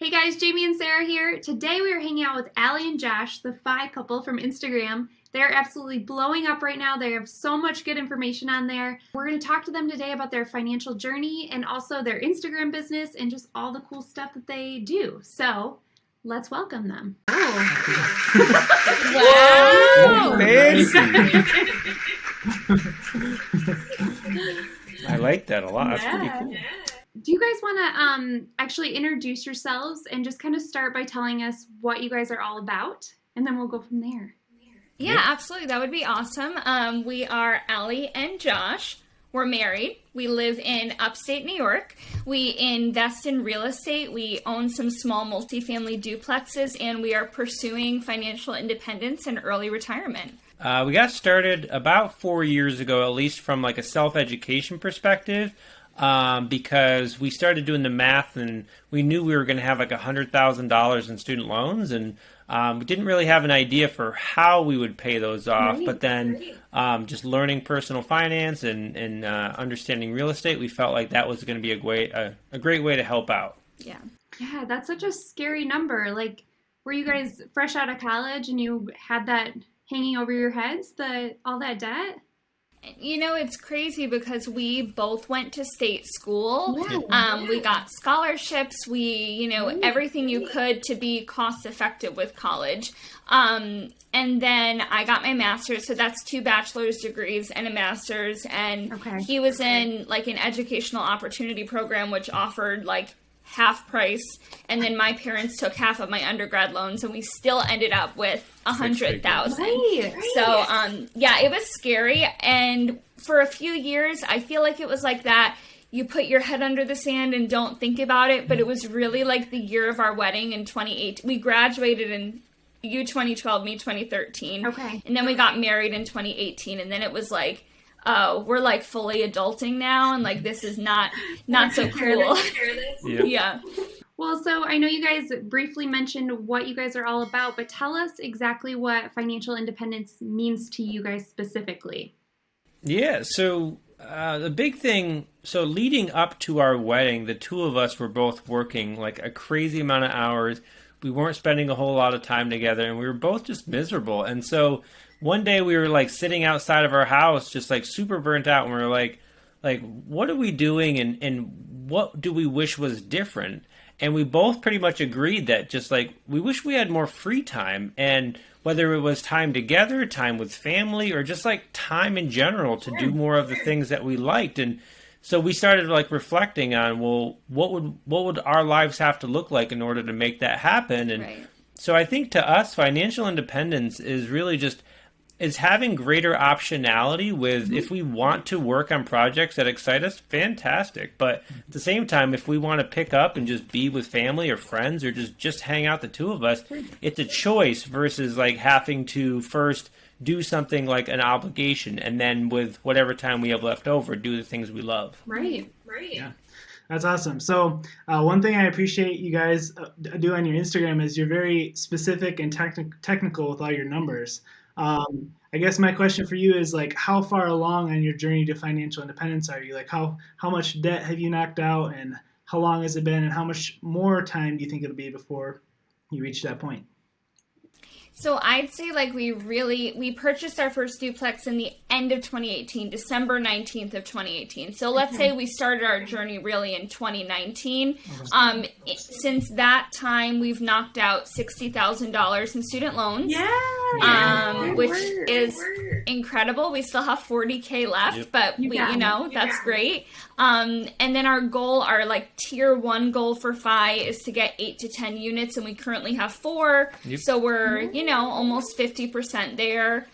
Hey guys, Jamie and Sarah here. Today we are hanging out with Allie and Josh, the Fi couple from Instagram. They're absolutely blowing up right now. They have so much good information on there. We're going to talk to them today about their financial journey and also their Instagram business and just all the cool stuff that they do. So let's welcome them. Oh. Wow! Fancy. I like that a lot. That's pretty cool. Do you guys want to actually introduce yourselves and just kind of start by telling us what you guys are all about? And then we'll go from there. Yeah, absolutely. That would be awesome. We are Allie and Josh. We're married. We live in upstate New York. We invest in real estate. We own some small multifamily duplexes, and we are pursuing financial independence and early retirement. We got started about 4 years ago, at least from like a self-education perspective, because we started doing the math and we knew we were going to have like $100,000 in student loans, and we didn't really have an idea for how we would pay those off. Right, but then just learning personal finance and understanding real estate, we felt like that was going to be a great way to help out. Yeah. Yeah, that's such a scary number. Like, were you guys fresh out of college and you had that hanging over your heads, all that debt? You know, it's crazy because we both went to state school. Yeah. We got scholarships. We, everything you could to be cost effective with college. And then I got my master's. So that's 2 bachelor's degrees and a master's. And he was in like an educational opportunity program, which offered like half price, and then my parents took half of my undergrad loans, and we still ended up with $100,000. Right. So, yeah, it was scary, and for a few years, I feel like it was like that. You put your head under the sand and don't think about it, but it was really like the year of our wedding in 2018. We graduated in you 2012, me 2013. Okay. And then we got married in 2018, and then it was like, oh, we're like fully adulting now, and like this is not so cool. Yeah. Well, so I know you guys briefly mentioned what you guys are all about, but tell us exactly what financial independence means to you guys specifically. Yeah, so the big thing, so leading up to our wedding, the two of us were both working like a crazy amount of hours. We weren't spending a whole lot of time together, and we were both just miserable. And so one day we were like sitting outside of our house, just like super burnt out, and we were like, what are we doing, and what do we wish was different? And we both pretty much agreed that just like we wish we had more free time, and whether it was time together, time with family, or just like time in general to do more of the things that we liked. And so we started like reflecting on, well, what would our lives have to look like in order to make that happen? And so I think to us, financial independence is really just having greater optionality with if we want to work on projects that excite us, fantastic. But at the same time, if we want to pick up and just be with family or friends or just hang out the two of us, it's a choice versus like having to first do something like an obligation and then with whatever time we have left over, do the things we love. Right. Yeah. That's awesome. So one thing I appreciate you guys do on your Instagram is you're very specific and technical with all your numbers. I guess my question for you is like, how far along on your journey to financial independence are you? Like how much debt have you knocked out, and how long has it been, and how much more time do you think it'll be before you reach that point? So I'd say like we purchased our first duplex in the end of 2018, December 19th of 2018. So let's say we started our journey really in 2019. Since that time, we've knocked out $60,000 in student loans. Which is incredible. We still have $40K left, but that's great. And then our like tier 1 goal for Fi is to get 8 to 10 units, and we currently have 4. So we're, almost 50% there.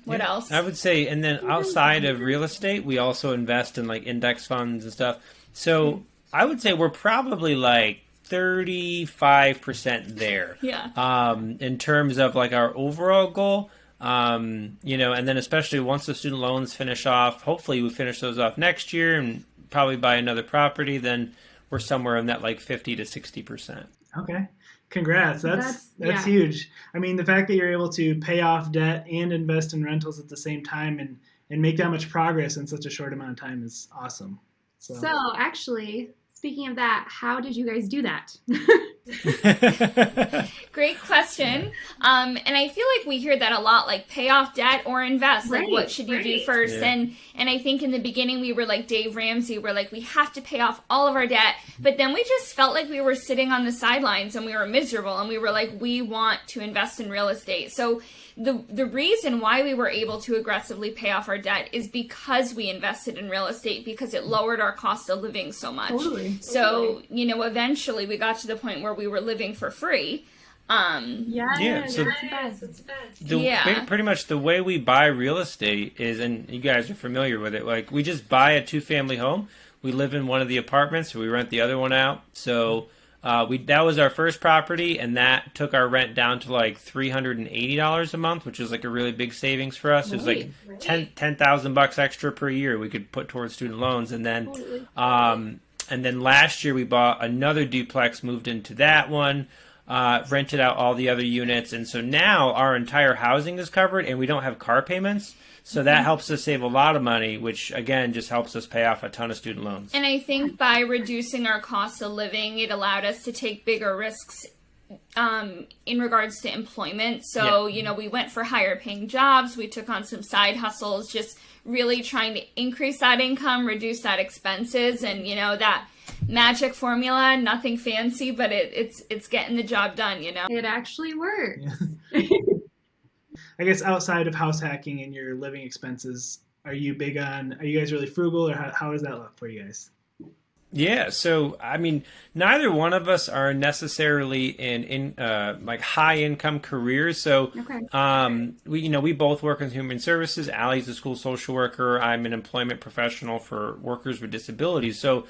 What else? I would say, and then outside of real estate, we also invest in like index funds and stuff. So I would say we're probably like 35% there. In terms of like our overall goal. And then especially once the student loans finish off, hopefully we finish those off next year and probably buy another property, then we're somewhere in that like 50 to 60%. Okay. Congrats. That's huge. I mean, the fact that you're able to pay off debt and invest in rentals at the same time and make that much progress in such a short amount of time is awesome. So actually, speaking of that, how did you guys do that? Great question. And I feel like we hear that a lot, like pay off debt or invest. Like, what should you do first? Yeah. And I think in the beginning we were like Dave Ramsey. We're like, we have to pay off all of our debt. But then we just felt like we were sitting on the sidelines and we were miserable. And we were like, we want to invest in real estate. So the reason why we were able to aggressively pay off our debt is because we invested in real estate, because it lowered our cost of living so much. So, eventually we got to the point where we were living for free. So Yeah. pretty much the way we buy real estate is, and you guys are familiar with it, like we just buy a 2-family home. We live in one of the apartments, so we rent the other one out. So that was our first property, and that took our rent down to like $380 a month, which is like a really big savings for us. It was like $10,000 extra per year we could put towards student loans, and then last year we bought another duplex, moved into that one, rented out all the other units, and so now our entire housing is covered, and we don't have car payments. So that helps us save a lot of money, which, again, just helps us pay off a ton of student loans. And I think by reducing our cost of living, it allowed us to take bigger risks in regards to employment. So, we went for higher paying jobs. We took on some side hustles, just really trying to increase that income, reduce that expenses. And, that magic formula, nothing fancy, but it's getting the job done, It actually works. Yeah. I guess outside of house hacking and your living expenses, are you guys really frugal, or how does that look for you guys? Yeah, so I mean, neither one of us are necessarily in like high income careers. So we both work in human services. Allie's a school social worker. I'm an employment professional for workers with disabilities. So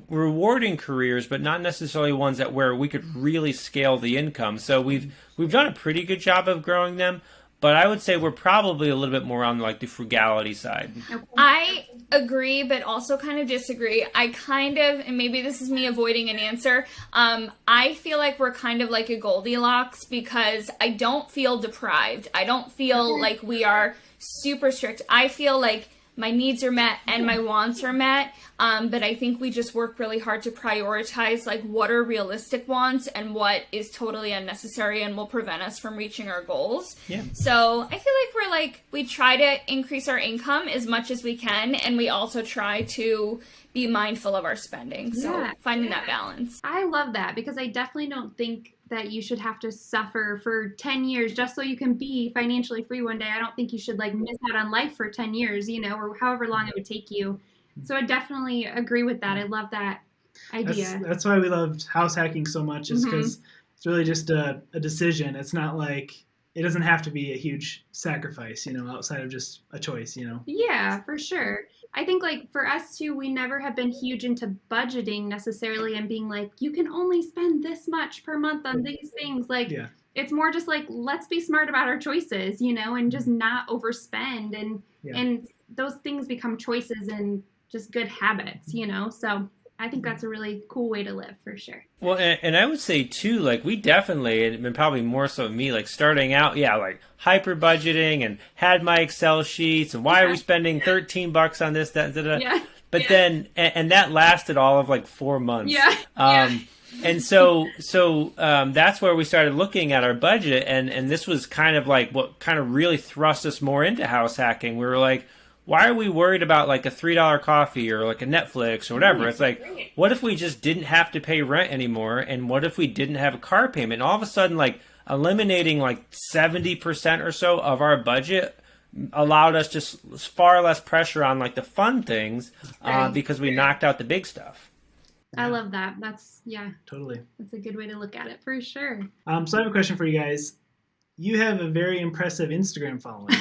rewarding careers, but not necessarily ones where we could really scale the income. So we've done a pretty good job of growing them. But I would say we're probably a little bit more on like the frugality side. I agree, but also kind of disagree. And maybe this is me avoiding an answer. I feel like we're kind of like a Goldilocks, because I don't feel deprived. I don't feel like we are super strict. I feel like my needs are met and my wants are met. But I think we just work really hard to prioritize like what are realistic wants and what is totally unnecessary and will prevent us from reaching our goals. Yeah. So I feel like we try to increase our income as much as we can, and we also try to be mindful of our spending. So finding that balance. I love that, because I definitely don't think that you should have to suffer for 10 years just so you can be financially free one day. I don't think you should like miss out on life for 10 years, or however long it would take you. So I definitely agree with that. I love that idea. That's why we loved house hacking so much, is because it's really just a decision. It's not like, it doesn't have to be a huge sacrifice, outside of just a choice, Yeah, for sure. I think like for us too, we never have been huge into budgeting necessarily and being like, you can only spend this much per month on these things. Like, it's more just like, let's be smart about our choices, and just not overspend. And those things become choices and just good habits, So I think that's a really cool way to live, for sure. Well, and I would say too, like we definitely, and probably more so me, like starting out, like hyper budgeting and had my Excel sheets and why are we spending $13 on this, that, da. But then, and that lasted all of like 4 months. And so that's where we started looking at our budget, and this was kind of like what kind of really thrust us more into house hacking. We were like, why are we worried about like a $3 coffee or like a Netflix or whatever? It's like, what if we just didn't have to pay rent anymore? And what if we didn't have a car payment? And all of a sudden, like eliminating like 70% or so of our budget allowed us just far less pressure on like the fun things because we knocked out the big stuff. I love that. That's, totally. That's a good way to look at it, for sure. So I have a question for you guys. You have a very impressive Instagram following.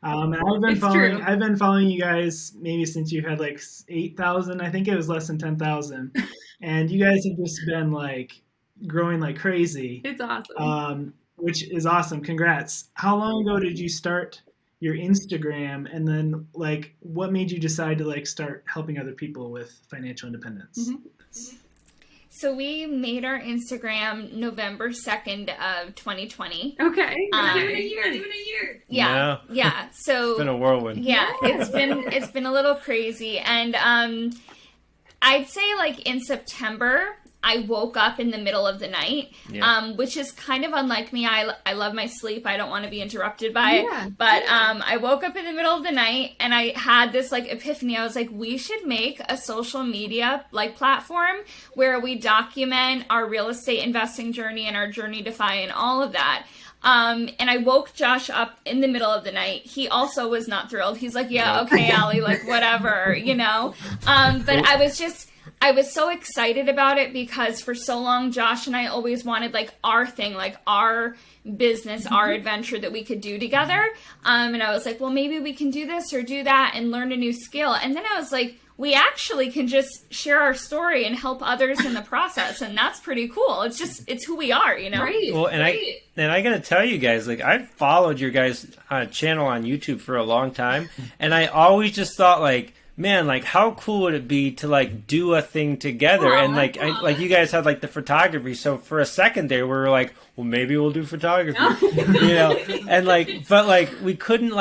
And I've been following you guys maybe since you had like 8,000. I think it was less than 10,000. And you guys have just been like growing like crazy. It's awesome. Which is awesome. Congrats. How long ago did you start your Instagram? And then like what made you decide to like start helping other people with financial independence? So we made our Instagram November 2nd of 2020. Okay. Doing a year. Yeah. So it's been a whirlwind. Yeah, it's been a little crazy. And I'd say like in September, I woke up in the middle of the night, which is kind of unlike me. I love my sleep. I don't want to be interrupted by it. But I woke up in the middle of the night and I had this like epiphany. I was like, we should make a social media like platform where we document our real estate investing journey and our journey to FI and all of that. And I woke Josh up in the middle of the night. He also was not thrilled. He's like, yeah, okay, Allie, like whatever, you know? But I was so excited about it because for so long, Josh and I always wanted like our thing, like our business, our adventure that we could do together. And I was like, well, maybe we can do this or do that and learn a new skill. And then I was like, we actually can just share our story and help others in the process. And that's pretty cool. It's who we are, you know? Right. Well, and I got to tell you guys, like I've followed your guys' channel on YouTube for a long time. And I always just thought like, man, like how cool would it be to like do a thing together? And like like you guys had like the photography, so for a second there we were like, well, maybe we'll do photography, you know? And like, but like we couldn't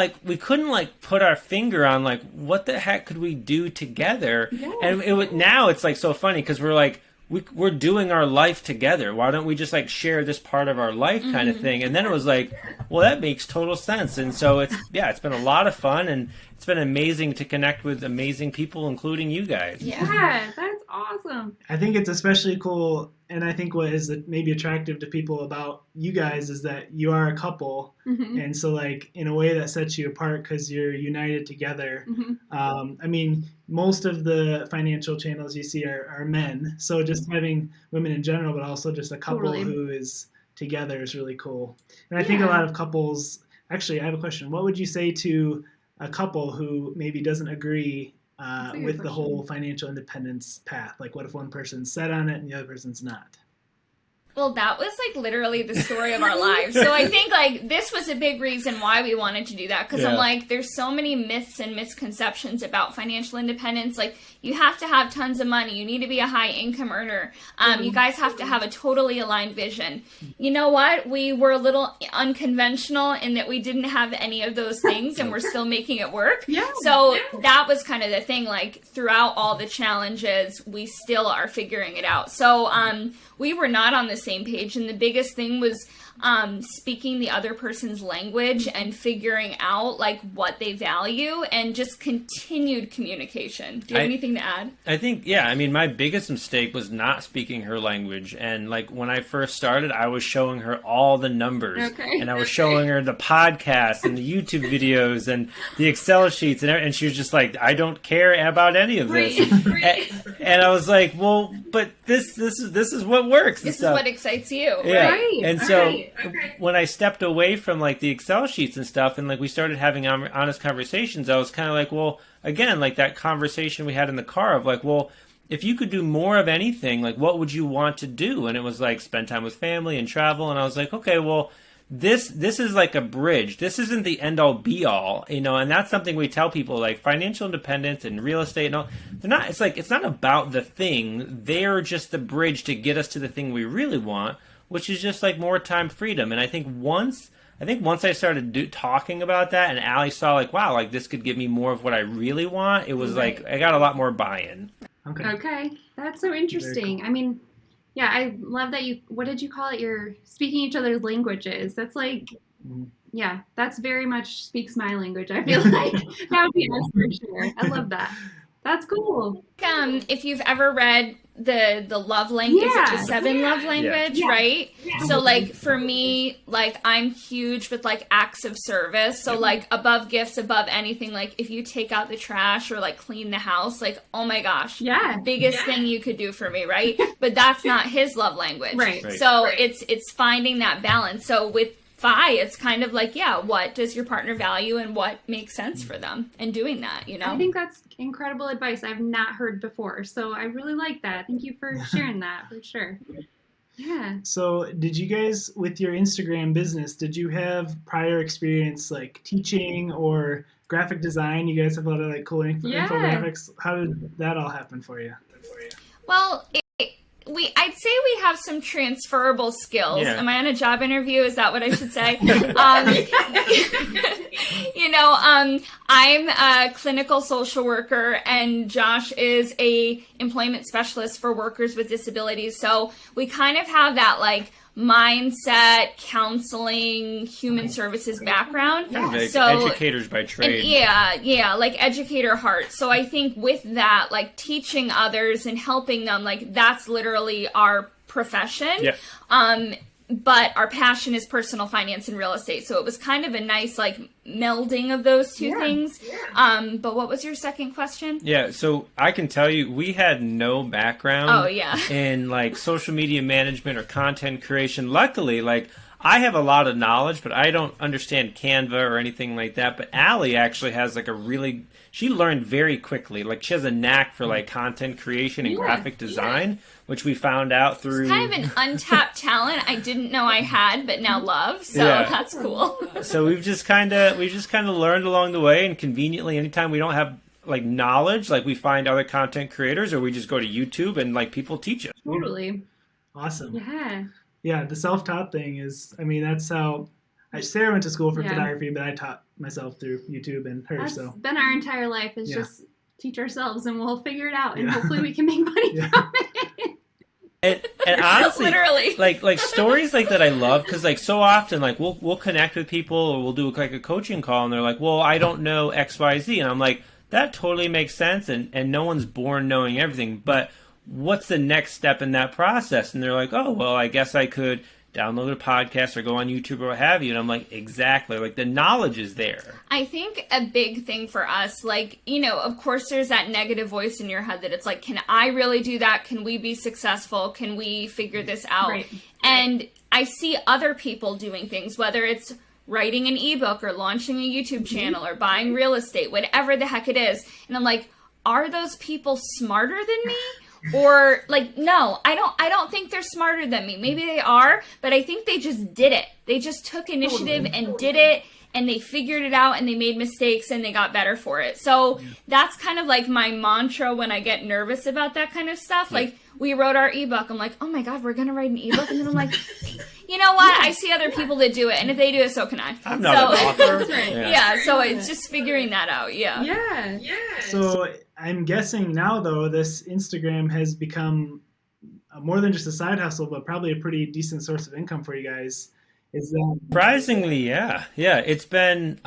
put our finger on like what the heck could we do together? And now it's like so funny because we're like, we're doing our life together. Why don't we just like share this part of our life kind of thing? And then it was like, well, that makes total sense. And so it's been a lot of fun and it's been amazing to connect with amazing people, including you guys. Yeah, that's awesome. I think it's especially cool, and I think what is maybe attractive to people about you guys is that you are a couple, and so like in a way that sets you apart because you're united together. I mean, most of the financial channels you see are men, so just having women in general, but also just a couple who is together is really cool. And I think a lot of couples, actually, I have a question. What would you say to a couple who maybe doesn't agree with the whole financial independence path? Like, what if one person's set on it and the other person's not? Well, that was like literally the story of our lives. So I think like this was a big reason why we wanted to do that. Because I'm like, there's so many myths and misconceptions about financial independence. Like you have to have tons of money. You need to be a high income earner. You guys have to have a totally aligned vision. You know what? We were a little unconventional in that we didn't have any of those things and we're still making it work. So that was kind of the thing. Like throughout all the challenges, we still are figuring it out. So we were not on the same page, and the biggest thing was speaking the other person's language and figuring out like what they value and just continued communication. Do you have anything to add? I think, I mean, my biggest mistake was not speaking her language. And like when I first started, I was showing her all the numbers and I was showing her the podcast and the YouTube videos and the Excel sheets and she was just like, I don't care about any of this. And I was like, well, but this is what works. This is what excites you. And so when I stepped away from like the Excel sheets and stuff and like we started having honest conversations, I was kind of like, well, again, like that conversation we had in the car of like, well, if you could do more of anything, like what would you want to do? And it was like spend time with family and travel. And I was like, okay, well, this is like a bridge. This isn't the end all be all, you know, and that's something we tell people like financial independence and real estate and all. It's not about the thing. They're just the bridge to get us to the thing we really want, which is just like more time freedom. And I think once I started talking about that and Allie saw like, wow, like this could give me more of what I really want, it was like I got a lot more buy-in. Okay. That's so interesting. Cool. I mean, yeah, I love that what did you call it? You're speaking each other's languages. That's like, that's very much speaks my language. I feel like that would be us for sure. I love that. That's cool. If you've ever read the love language, it's a 7 love language, right? So like for me, like I'm huge with like acts of service. So like above gifts, above anything, like if you take out the trash or like clean the house, like, oh my gosh, biggest thing you could do for me, right? But that's not his love language. Right. So it's finding that balance. So with FI, it's kind of like, what does your partner value and what makes sense for them and doing that, you know? I think that's incredible advice I've not heard before. So I really like that. Thank you for sharing that for sure. Yeah. So did you guys, with your Instagram business, did you have prior experience like teaching or graphic design? You guys have a lot of like cool infographics. How did that all happen for you? Well, I'd say we have some transferable skills. Yeah. Am I on a job interview? Is that what I should say? I'm a clinical social worker and Josh is a employment specialist for workers with disabilities. So we kind of have that like mindset, counseling, human services background. Kind of like So educators by trade. yeah, like educator heart. So I think with that, like teaching others and helping them, like that's literally our profession. Yeah. But our passion is personal finance and real estate. So it was kind of a nice like melding of those two things. But what was your second question? Yeah, so I can tell you, we had no background in like social media management or content creation. Luckily, like I have a lot of knowledge, but I don't understand Canva or anything like that. But Allie actually has like she learned very quickly. Like she has a knack for like content creation and graphic design, which we found out through. It's kind of an untapped talent I didn't know I had, but now love. So that's cool. So we've just kind of learned along the way, and conveniently, anytime we don't have like knowledge, like we find other content creators, or we just go to YouTube and like people teach us. Totally. Awesome. Yeah. Yeah, the self-taught thing is, I mean, that's how Sarah went to school for photography, but I taught myself through YouTube and her. That's so been our entire life is just teach ourselves and we'll figure it out and hopefully we can make money from it. And honestly, literally, like stories like that I love, because like so often like we'll connect with people or we'll do like a coaching call and they're like, well, I don't know XYZ, and I'm like, that totally makes sense, and no one's born knowing everything, but what's the next step in that process? And they're like, oh, well, I guess I could download a podcast or go on YouTube or what have you. And I'm like, exactly. Like the knowledge is there. I think a big thing for us, like, you know, of course there's that negative voice in your head that it's like, can I really do that? Can we be successful? Can we figure this out? Right. And I see other people doing things, whether it's writing an ebook or launching a YouTube channel or buying real estate, whatever the heck it is. And I'm like, are those people smarter than me? Or like, no, I don't think they're smarter than me. Maybe they are, but I think they just did it. They just took initiative and did it, and they figured it out, and they made mistakes, and they got better for it. So that's kind of like my mantra when I get nervous about that kind of stuff. Like, we wrote our ebook. I'm like, oh my God, we're going to write an ebook? And then I'm like, you know what? I see other people that do it, and if they do it, so can I. I'm not an author. Yeah, so it's just figuring that out. Yeah. So I'm guessing now, though, this Instagram has become more than just a side hustle, but probably a pretty decent source of income for you guys. Is that surprisingly, yeah. It's been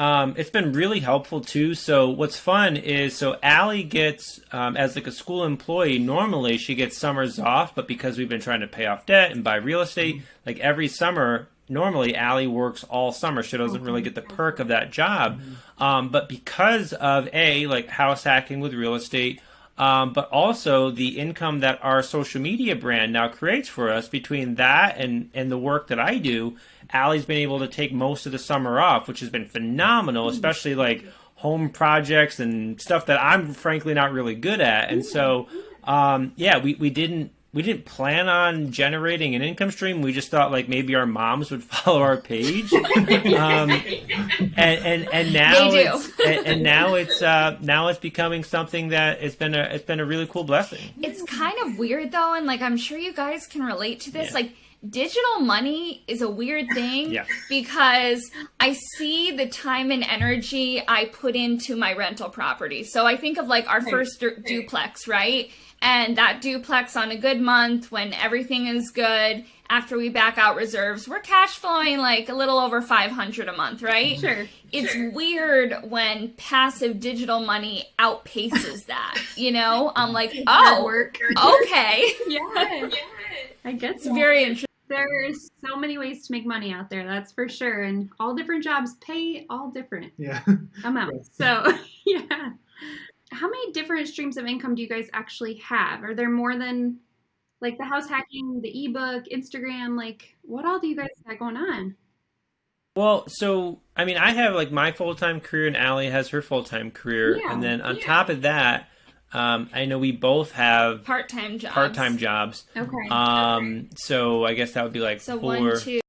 really helpful too. So what's fun is, so Allie gets as like a school employee, normally she gets summers off, but because we've been trying to pay off debt and buy real estate, like every summer, normally Allie works all summer. She doesn't really get the perk of that job. But because of like house hacking with real estate, but also the income that our social media brand now creates for us, between that and the work that I do, Allie's been able to take most of the summer off, which has been phenomenal, especially like home projects and stuff that I'm frankly not really good at. And so, we didn't plan on generating an income stream. We just thought like maybe our moms would follow our page, and now it's becoming something that it's been a really cool blessing. It's kind of weird though, and like I'm sure you guys can relate to this. Like, digital money is a weird thing because I see the time and energy I put into my rental property. So I think of like our first duplex, right? And that duplex on a good month, when everything is good, after we back out reserves, we're cash flowing like a little over $500 a month, right? Sure. It's weird when passive digital money outpaces that, you know? I'm like, oh, okay. Yeah. I guess It's very interesting. There's so many ways to make money out there, that's for sure. And all different jobs pay all different amounts. So, yeah. How many different streams of income do you guys actually have? Are there more than like the house hacking, the ebook, Instagram? Like, what all do you guys got going on? Well, so, I mean, I have like my full-time career, and Allie has her full-time career. And then on top of that, I know we both have part-time jobs. Okay. Okay. So I guess that would be like so 4. 1, 2,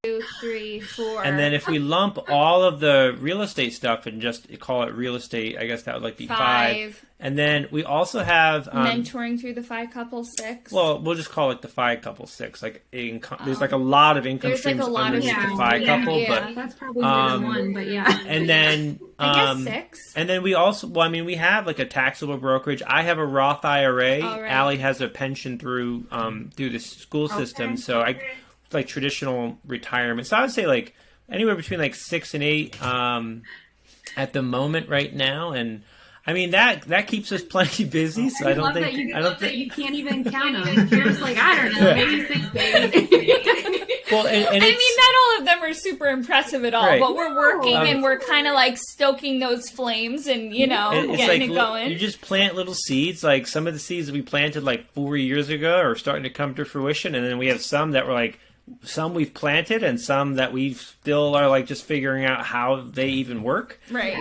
3, 4. And then if we lump all of the real estate stuff and just call it real estate, I guess that would like be 5. And then we also have mentoring through the FI couple 6. Well, we'll just call it the FI couple 6. Like there's like a lot of income streams underneath the FI couple, but that's probably more than one. But yeah, and then I guess 6. And then we also, we have like a taxable brokerage. I have a Roth IRA. Right. Allie has a pension through the school system, so I like traditional retirement. So I would say like anywhere between like 6 and 8 at the moment right now, and I mean that keeps us plenty busy. So I don't think you can't even count them. You're just like, I don't know, maybe 6 days. Well, and I mean, not all of them are super impressive at all, right. But we're working and we're kind of like stoking those flames and, getting it going. You just plant little seeds. Like some of the seeds that we planted like 4 years ago are starting to come to fruition. And then we have some that were like, some we've planted and some that we still are like just figuring out how they even work. Right.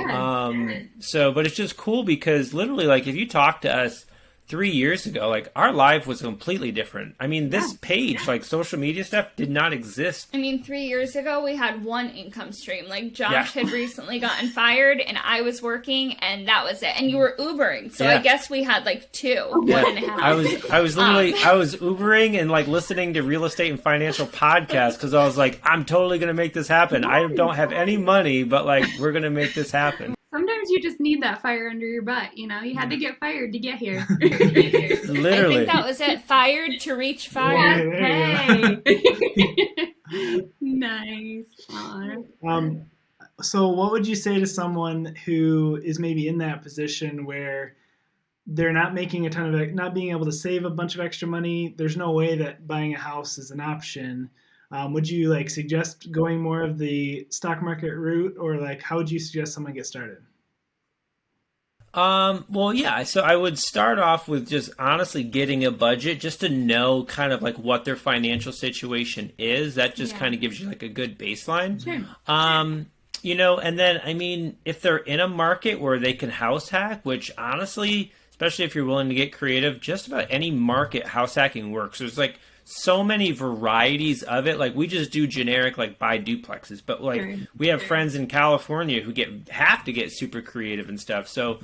But it's just cool because literally like if you talk to us 3 years ago, like our life was completely different. I mean, this page, like social media stuff, did not exist. I mean, 3 years ago, we had one income stream. Like Josh had recently gotten fired, and I was working, and that was it. And you were Ubering, so I guess we had like 2, 1.5. I was literally I was Ubering and like listening to real estate and financial podcasts because I was like, I'm totally gonna make this happen. I don't have any money, but like we're gonna make this happen. Sometimes you just need that fire under your butt, you had to get fired to get here. Literally. I think that was it. Fired to reach fire. Hey. Nice. So what would you say to someone who is maybe in that position where they're not making a ton of, not being able to save a bunch of extra money? There's no way that buying a house is an option. Would you like suggest going more of the stock market route, or like how would you suggest someone get started? So I would start off with just honestly getting a budget just to know kind of like what their financial situation is. That just kind of gives you like a good baseline. Sure. And then I mean, if they're in a market where they can house hack, which honestly, especially if you're willing to get creative, just about any market house hacking works. There's like so many varieties of it. Like we just do generic like buy duplexes, but like we have friends in California who have to get super creative and stuff. So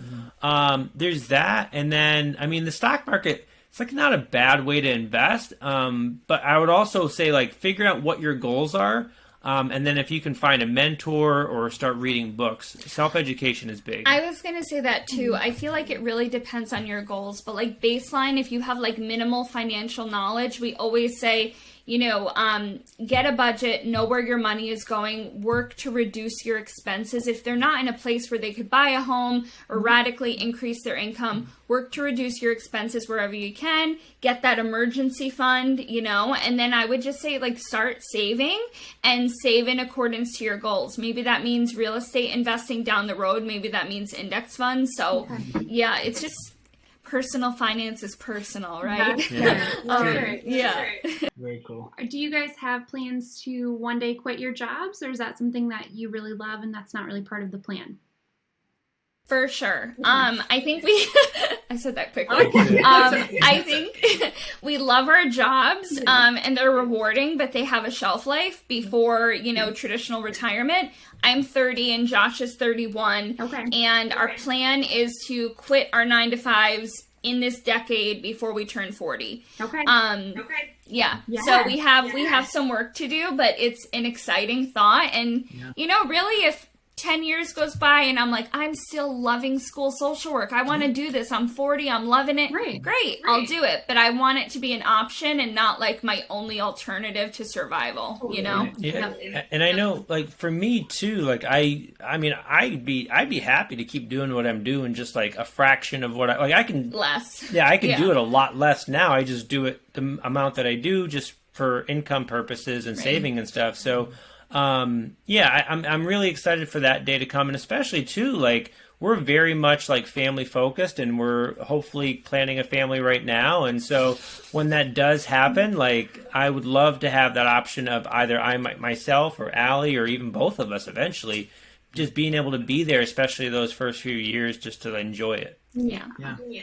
there's that. And then I mean the stock market, it's like not a bad way to invest. But I would also say like figure out what your goals are. And then if you can find a mentor or start reading books, self-education is big. I was going to say that too. I feel like it really depends on your goals. But like baseline, if you have like minimal financial knowledge, we always say, get a budget, know where your money is going, work to reduce your expenses. If they're not in a place where they could buy a home or radically increase their income, work to reduce your expenses wherever you can, get that emergency fund, and then I would just say like start saving and save in accordance to your goals. Maybe that means real estate investing down the road. Maybe that means index funds. So it's just personal finance is personal, right? Very cool. Do you guys have plans to one day quit your jobs, or is that something that you really love and that's not really part of the plan? For sure. I think I said that quickly. I think we love our jobs, and they're rewarding, but they have a shelf life before, traditional retirement. I'm 30 and Josh is 31. Okay. And our plan is to quit our 9-to-5s in this decade before we turn 40. Okay. Yeah. So we have some work to do, but it's an exciting thought. And, really if 10 years goes by and I'm like, I'm still loving school social work. I want to do this. I'm 40. I'm loving it. Great. I'll do it. But I want it to be an option and not like my only alternative to survival, Yeah. And I know like for me too, like I mean, I'd be happy to keep doing what I'm doing, just like a fraction of what I can less. Yeah. I can do it a lot less now. I just do it the amount that I do just for income purposes and saving and stuff. So, I'm really excited for that day to come, and especially too, like we're very much like family focused, and we're hopefully planning a family right now. And so when that does happen, like I would love to have that option of either myself or Allie or even both of us eventually, just being able to be there, especially those first few years, just to enjoy it. Yeah.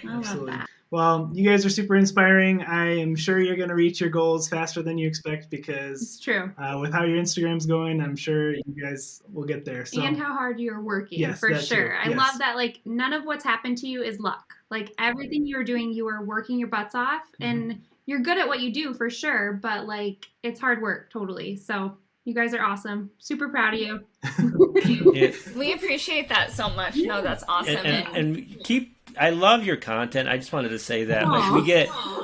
Absolutely. Well, you guys are super inspiring. I am sure you're going to reach your goals faster than you expect because It's true. With how your Instagram's going, I'm sure you guys will get there. So, and how hard you're working, yes, for that sure. too. I Yes. love that, like, none of what's happened to you is luck. Like, everything you're doing, you are working your butts off, and you're good at what you do, for sure, but, like, it's hard work, totally. So you guys are awesome. Super proud of you. Yeah. We appreciate that so much. No, that's awesome. And keep. I love your content. I just wanted to say that like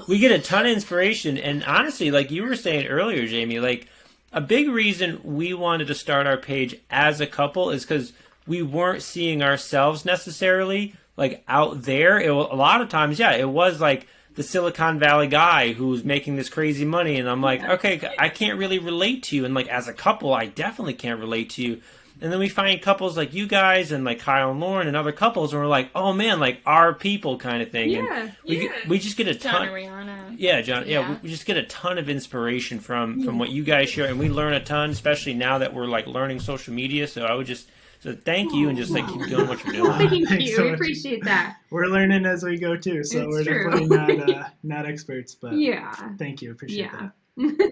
we get a ton of inspiration, and honestly, like you were saying earlier, Jamie, like a big reason we wanted to start our page as a couple is because we weren't seeing ourselves necessarily like out there. A lot of times, yeah, it was like the Silicon Valley guy who's making this crazy money, and I'm like, okay, I can't really relate to you, and like as a couple, I definitely can't relate to you. And then we find couples like you guys and like Kyle and Lauren and other couples, and we're like, oh man, like our people kind of thing. Yeah. And we just get a John ton. and Rihanna. Yeah, John. Yeah, Yeah. we just get a ton of inspiration from what you guys share, and we learn a ton, especially now that we're like learning social media. So I would just thank you and just like keep doing what you're doing. Thank Thanks you. so We much. appreciate that. We're learning as we go too, so It's we're true. definitely not experts, but Yeah. thank you. Appreciate Yeah. that.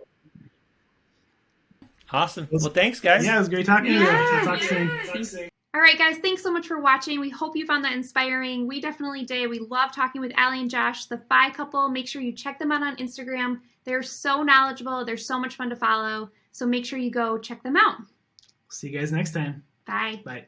Awesome. Well, thanks, guys. Yeah, it was great talking to you. Yeah. Talk soon. All right, guys, thanks so much for watching. We hope you found that inspiring. We definitely did. We love talking with Allie and Josh, the Fi couple. Make sure you check them out on Instagram. They're so knowledgeable. They're so much fun to follow. So make sure you go check them out. See you guys next time. Bye. Bye.